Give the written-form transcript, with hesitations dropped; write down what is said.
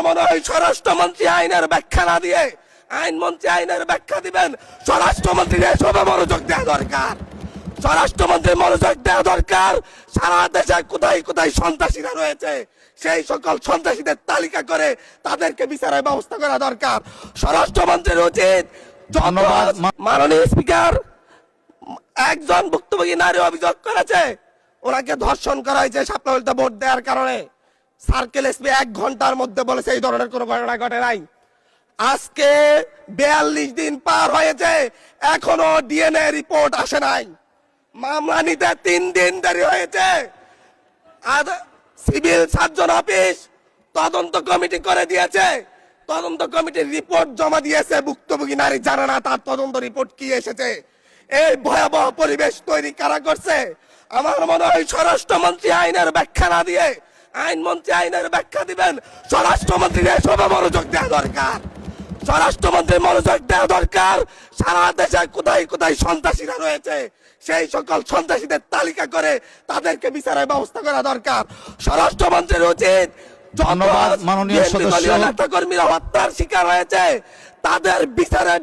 মনে হয় স্বরাষ্ট্রমন্ত্রী আইনের ব্যাখ্যা না দিয়ে আইনমন্ত্রী আইনের ব্যাখ্যা দিবেন। স্বরাষ্ট্রমন্ত্রীর এসবে মনোযোগ দেওয়া দরকার। স্বরাষ্ট্রমন্ত্রীর মনোযোগ দেওয়া দরকার। সারা দেশে কোথায় কোথায় সন্ত্রাসীরা রয়েছে সেই সকল সন্ত্রাসীদের তালিকা করে তাদেরকে বিচারের ব্যবস্থা করা দরকার। স্বরাষ্ট্রমন্ত্রীর উচিত। ধন্যবাদ। মাননীয় স্পিকার, একজন ভুক্তভোগী নারী অভিযোগ করেছে ওনাকে ধর্ষণ করা হয়েছে সাপ্তাহিক ভোট দেওয়ার কারণে। সার্কেল এসপি 1 ঘন্টার মধ্যে বলেছে এই ধরনের কোনো ঘটনা ঘটে নাই। আজকে 42 দিন পার হয়েছে, এখনো ডিএনএ রিপোর্ট আসে নাই। মামলা নিতে 3 দিন দেরি হয়েছে। আর সিভিল সার্জন অফিস তদন্ত কমিটি করে দিয়েছে, তদন্ত কমিটির রিপোর্ট জমা দিয়েছে। ভুক্তভোগী নারী জানে না তার তদন্ত রিপোর্ট কি এসেছে। এই ভয়াবহ পরিবেশ তৈরি কারা করছে? আমার মনে হয় স্বরাষ্ট্রমন্ত্রী আইনের ব্যাখ্যা না দিয়ে আইনমন্ত্রী আইনের ব্যাখ্যা দিবেন। স্বরাষ্ট্রমন্ত্রীর এসবে মনোযোগ দেওয়া দরকার। স্বরাষ্ট্রমন্ত্রীর মনোযোগ দেওয়া দরকার। সারা দেশে কোথায় কোথায় সন্ত্রাসীরা রয়েছে সেই সকল সন্ত্রাসীদের তালিকা করে তাদেরকে বিচারের ব্যবস্থা করা দরকার। স্বরাষ্ট্রমন্ত্রীর উচিত ধন্যবাদ মাননীয় সদস্য। নেতা কর্মীরা হত্যার শিকার হয়েছে তাদের বিচারের